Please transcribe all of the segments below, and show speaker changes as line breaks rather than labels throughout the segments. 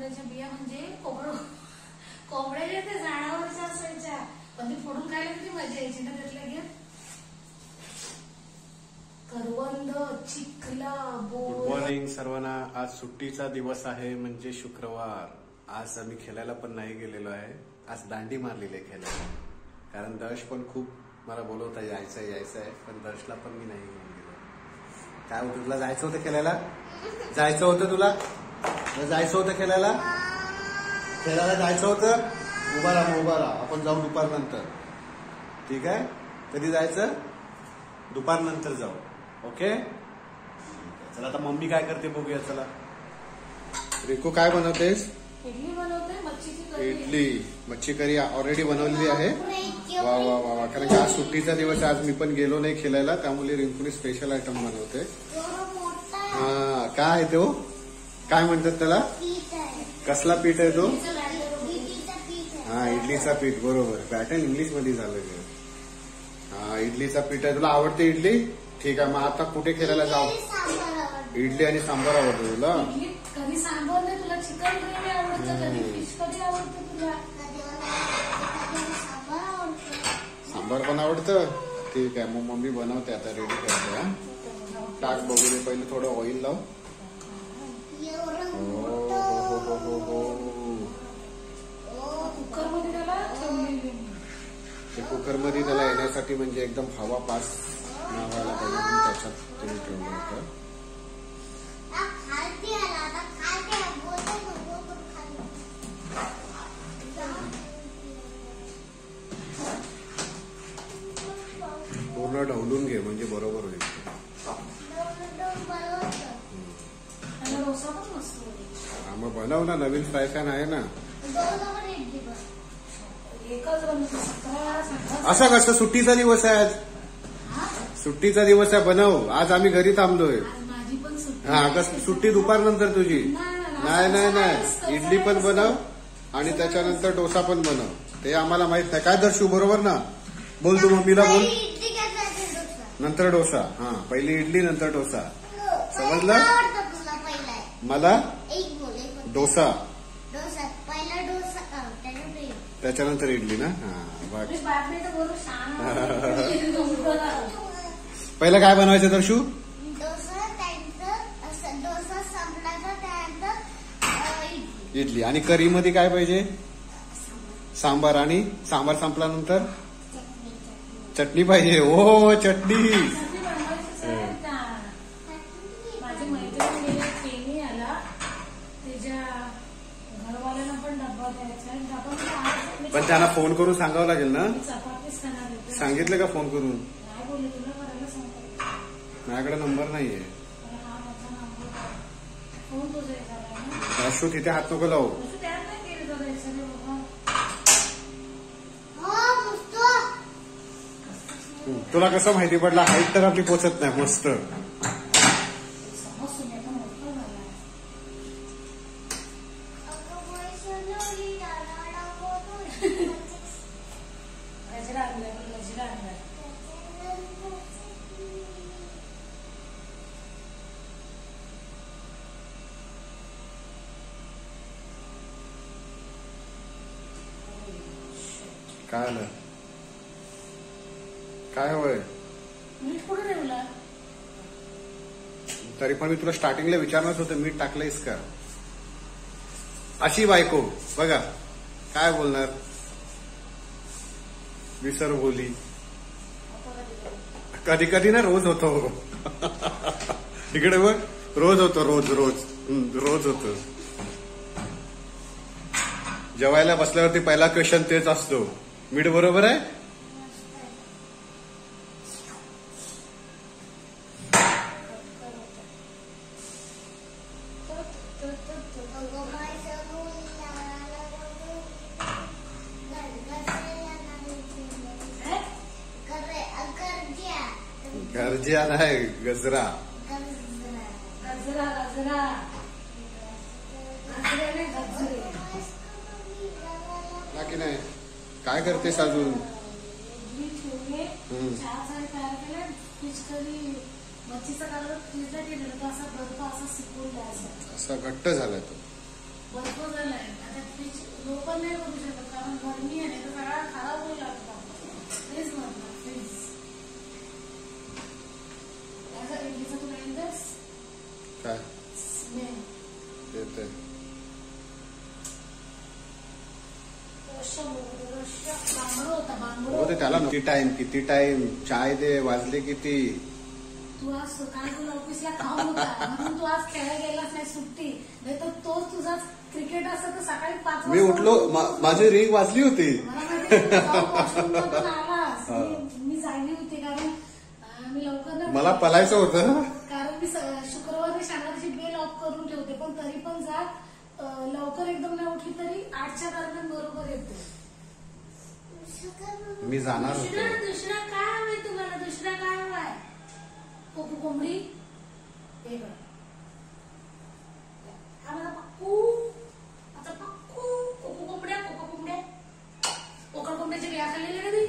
कोंबड्याच्या बिया म्हणजे कोंबड्याच्या ते झाडावरच्या असायच्या, पण ते फोडून खायला किती मजा यायची ना त्यातल्या घ्या. करवंद, चिखला, बोर.
गुड मॉर्निंग सर्वांना. आज सुट्टीचा दिवस आहे म्हणजे शुक्रवार. आज आम्ही खेळायला पण नाही गेलेलो आहे. आज दांडी मारलेली आहे खेळायला, कारण दर्श पण खूप मला बोलवता यायचं आहे, पण दर्शला पण मी नाही घेऊन गेलो. काय होतं, तुला जायचं होतं खेळायला? जायचं होतं तुला? जायचं होतं खेळायला जायचं होतं? उभा राहा, आपण जाऊ दुपारनंतर. ठीक आहे, कधी जायचं? दुपारनंतर जाऊ. ओके, चला आता मम्मी काय करते बघूया. चला रिको, काय बनवतेस?
इडली बनवते, मच्छीची करी.
इडली, मच्छी करी ऑलरेडी बनवलेली आहे. वा वा वा वा. कारण की आज सुट्टीचा दिवस, आज मी पण गेलो नाही खेळायला, त्यामुळे रिंकूने स्पेशल आयटम बनवते. हा, काय आहे तो? काय म्हणतात त्याला? कसला पीठ आहे तो? हा, इडलीचा पीठ. बरोबर, पॅटर्न इंग्लिश मध्ये झालं. हा, इडलीचा पीठ आहे. तुला आवडते इडली? ठीक आहे, मग आता कुठे खेळायला जाऊ? इडली आणि सांबार आवडतो तुला?
कधी सांबार नाही, तुला चिकन ग्रेव्ही आवडतं, कधी फिश कधी आवडतं तुला?
सांबार पण आवडतं. ठीक आहे, मग मम्मी बनवते आता, रेडी करते. हा, टाक बघू दे पहिले, थोडं ऑइल लाव.
कुकरमध्ये त्याला ठेवलेली.
कुकरमध्ये त्याला येण्यासाठी म्हणजे एकदम हवा पास नाही व्हायला पाहिजे म्हणून त्याच्यात तुम्ही ठेवलं होतं. पूर्ण ढवलून घे म्हणजे बरोबर होईल. मग बनव ना, नवीन फ्राय पॅन आहे ना. असं कसं? सुट्टीचा दिवस आहे आज, सुट्टीचा दिवस आहे. बनव, आज आम्ही घरी थांबलोय. हा, कसं सुट्टी? दुपारनंतर तुझी? नाही, इडली पण बनव आणि त्याच्यानंतर डोसा पण बनव. ते आम्हाला माहित नाही. काय दर्शू, बरोबर ना? बोल तू मम्मीला, बोल. नंतर डोसा. हा, पहिली इडली नंतर डोसा, समजलं? मला डोसा, त्याच्यानंतर इडली ना. हा, पहिलं काय बनवायचं दर्शू? इडली. आणि करी मध्ये काय पाहिजे? सांबार. आणि सांबार संपल्यानंतर चटणी पाहिजे. ओ, चटणी. पण त्यांना फोन करून सांगावं लागेल ना. सांगितलं का फोन करून? माझ्याकडे नंबर नाहीये. अशू, तिथे हात नको लावू. तुला कसं माहिती पडला? हाईट तर आपली पोचत नाही. मस्त. काय आलं? काय हवंय?
मीठ कुठे ठेवलं?
तरी पण मी तुला स्टार्टिंगला विचारणारच होतं, मीठ टाकलंयस का? अशी बायको बघा, काय बोलणार? विसर बोली. कधी कधी ना रोज होतो. इकडे बघ, रोज होतो. रोज होतो. जेवायला बसल्यावरती पहिला क्वेश्चन तेच असतो, मीठ बरोबर आहे? गरजिया नाही, गजरा. की नाही? काय करतेस अजून? असा घट्ट झालाय तो.
बर्फ झालाय आता फ्रीज ओपन नाही करू शकत कारण गरमी आहे तर सगळा खराब होऊ लागतो. फ्रीज म्हटलं फ्रीज त्याचा इडलीचा तुला इंटरेस्ट
काय
स्मेल
येते
बांगडो होता बांगडो
हो ते त्याला किती टाइम चाय दे वाजले किती.
तू आज काल तुला ऑफिसला काम होता म्हणून तू आज खेळायला गेलास नाही सुट्टी नाही तर तो तुझा क्रिकेट असं तर सकाळी 5
मी उठलो माझी रिंग वाजली होती.
मला माहिती आलास मी जागली होती कारण मी लवकर
मला पलायचं होतं
कारण मी शुक्रवारी शनिवारची बेल ऑफ करून ठेवते पण तरी पण जा लवकर एकदम नाही उठली तरी 8च्या दरम्यान बरोबर येते.
मी जाणार होतो.
दुसरा काय हवंय तुम्हाला दुसरा काय हवाय कोको कोंबडी पक्कू आता पक्कू कोको कोंबड्या कोकड बिया खाल्लेले कधी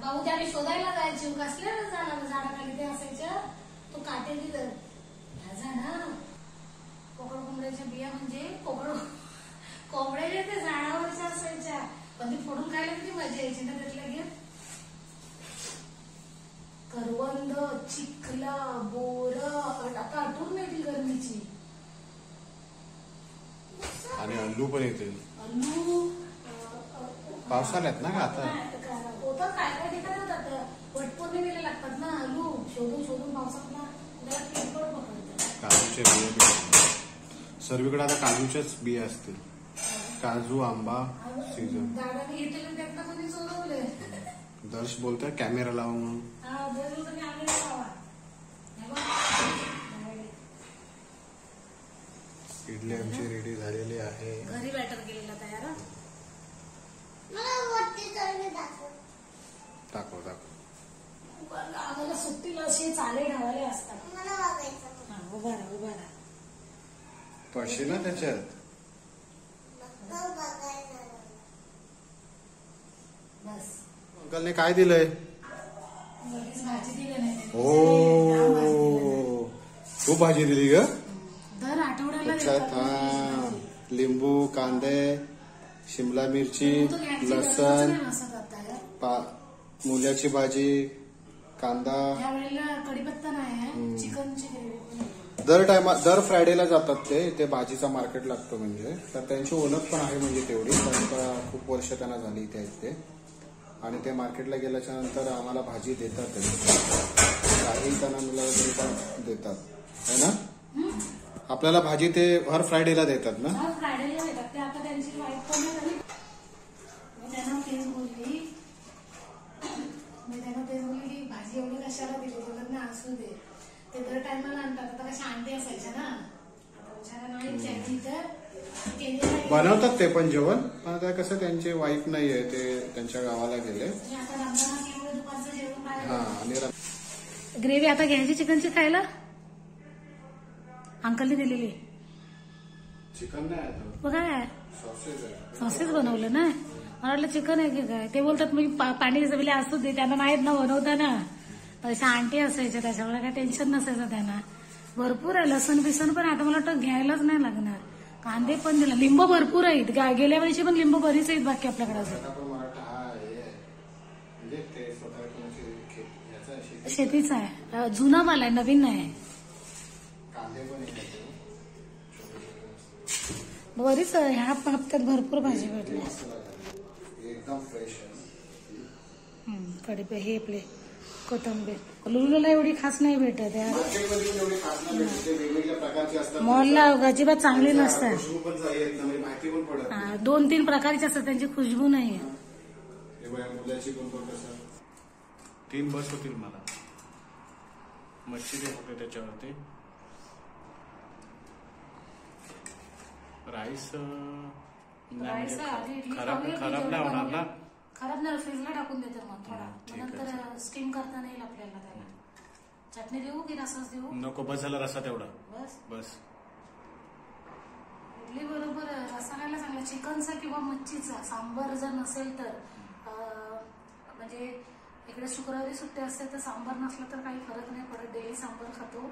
भाऊ त्याने शोधायला जायचे कसल्या झाडाखाली ते असायच्या तो काटे दिलं झाडा कोकड कोंबड्याच्या बिया म्हणजे कोंबड्याच्या ते झाडावरच्या असायच्या पण ती फोडून खायला किती मजा यायची ना त्यातल्या घेत करवंद चिखला बोर आता आठवून येतील गरमीची
आणि अल्लू पण येतील
अल्लू
पावसाळ्यात ना का आता
होतात काय काय ठिकाणी होतात वटपौर्णिमेला लागतात ना अल्लू शोधून पावसात ना पकडतात
काजूचे बिया सर्वीकडे आता काजूच्याच बिया असतील. काजू आंबा सीझन
दादाने घेतलेले त्यातनं कोणी चोरवले
दर्श बोलतोय कॅमेरा लावा म्हणून. इडली आमची रेडी झालेली आहे.
घरी बॅटर केलेला तयार
दाखव
आम्हाला सुट्टीला असे चाले ढावाले असतात. उभा राहा
पैसे ना त्याच्यात
बस
अंकलने काय दिलंय.
भाजी दिली नाही
ओ खूप भाजी दिली ग.
दर आठवड्याला
हा लिंबू कांदे शिमला मिरची लसण मुल्याची भाजी कांदा
यावेळेला कढीपत्ता नाही चिकनची
दर फ्रायडेला जातात ते भाजीचा मार्केट लागतो म्हणजे तर त्यांची ओळख पण आहे म्हणजे तेवढी कारण खूप वर्ष त्यांना झाली इथे आहेत ते आणि ते मार्केटला गेल्याच्या नंतर आम्हाला भाजी देतात काही त्यांना मिळालं तरी पण देतात है ना. आपल्याला भाजी ते हर फ्रायडेला देतात ना.
हर फ्रायडेला देतात ते आता त्यांची वाईफ पण झाली मी त्यांना तेच बोलली की भाजी एवढी कशाला दिली बोलत ना असू दे ते दर टायमाला आणतात आता कशा अंडे असायच्या ना नाही
बनवतात ते पण जेवण पण आता कसं त्यांचे वाईफ नाहीये ते त्यांच्या गावाला गेले. हा आणि
ग्रेव्ही आता घ्यायची चिकनची खायला अंकलने दिलेली
चिकन नाही
बघा सॉसेस बनवलं ना मला वाटलं चिकन आहे की काय ते बोलतात मी पाणी जमिले असू दे त्यांना माहित ना बनवता ना तशा आंटी असायच्या त्याच्यामुळे काही टेन्शन नसायचं त्यांना. भरपूर आहे लसूण बिसून पण आता मला वाटतं घ्यायलाच नाही लागणार. कांदे पण दिला लिंबू भरपूर आहेत गेल्या वेळेची पण लिंबू बरीच आहेत बाकी आपल्याकडे शेतीचा आहे जुना माल आहे नवीन नाही. बरीच ह्या हप्त्यात भरपूर भाजी भेटली
एकदम फ्रेश
कढी हे आपले कोथंबीर लुलूला एवढी खास नाही भेटत मॉलला अजिबात चांगली नसतात. 2-3 प्रकारची असतात त्यांची खुशबू नाही.
3 बस होतील मला मच्छी ते होते त्याच्यावरती राईस खराब नाही होणार ना.
खराब नाही फ्रीजला टाकून देते मग थोडा नंतर स्टीम करता येईल आपल्याला त्याला. चटणी देऊ की रसाच देऊ
नको बस झाला रसा तेवढा
बस इडली बरोबर रसा खायला चांगला चिकनचा किंवा मच्छीचा सांबार जर नसेल तर म्हणजे इकडे शुक्रवारी सुट्टी असते तर सांबार नसलं तर काही फरक नाही पडत डेली सांबार खातो.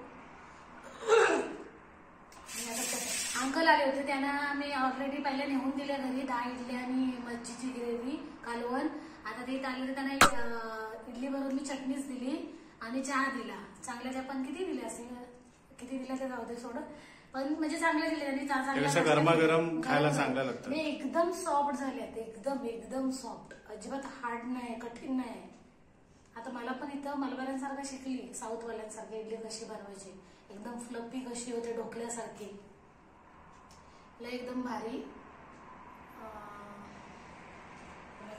अंकल आले होते, त्यांना मी ऑलरेडी पहिले नेऊन दिल्या घरी 10 इडली आणि मच्छीची ग्रेव्ही कालवण. आता ते इथं आले तर त्यांना इडली बरोबर मी चटणीच दिली आणि चहा दिला. चांगल्या त्या पण किती दिल्या असेल, किती दिल्या ते जाऊ दे सोड, पण म्हणजे चांगले दिले त्यांनी.
कसं गरमागरम खायला चांगलं लागतं.
मी एकदम सॉफ्ट झाले, एकदम एकदम सॉफ्ट, अजिबात हार्ड नाही, कठीण नाही. आता मला पण इथं मलबाऱ्यांसारखं शिकली, साऊथवाल्यांसारखी इडली कशी बनवायची, एकदम फ्लफी कशी होते ढोकल्यासारखी, एकदम भारी.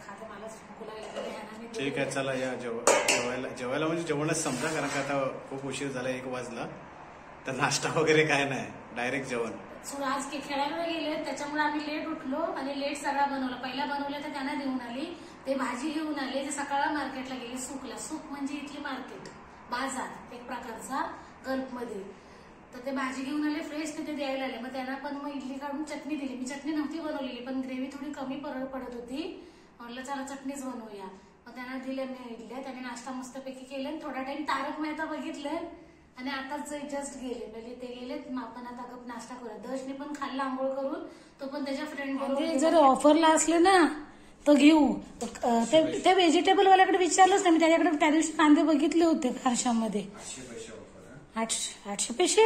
खाते, मला भूक लागली.
ठीक आहे, चला या जेवायला म्हणजे जेवणच समजा, कारण का आता खूप उशीर झाला, 1 वाजला, तर नाश्ता वगैरे काय नाही, डायरेक्ट जेवण.
आज खेळायला गेले त्याच्यामुळे आम्ही लेट उठलो आणि लेट सगळा बनवला. पहिला बनवलं तर त्यांना देऊन आली, ते भाजी घेऊन आले, ते सकाळ मार्केटला गेले सुकला. सुक म्हणजे इथली मार्केट, बाजार एक प्रकारचा गल्फमध्ये. तर ते भाजी घेऊन आले फ्रेश, तिथे द्यायला आले. मग त्यांना पण मग इडली काढून चटणी दिली. मी चटणी नव्हती बनवलेली, पण ग्रेव्ही थोडी कमी पडत होती, म्हटलं चला चटणीच बनवूया. मग त्यांना दिल्या मी इडल्या, त्याने नाश्ता मस्तपैकी केले. थोडा टाइम तारक मेहता बघितलं आणि आताच जस्ट गेले, म्हणजे ते गेलेत. आपण आता गप नाश्ता करूया. दर्शने पण खाल्ला आंघोळ करून, तो पण त्याच्या फ्रेंड बरोबर. जर ऑफरला असले ना तर घेऊ. ते व्हेजिटेबल वाल्याकडे विचारलंच नाही मी, त्याच्याकडे त्या दिवशी कांदे बघितले होते खारशामध्ये. 800 पैसे.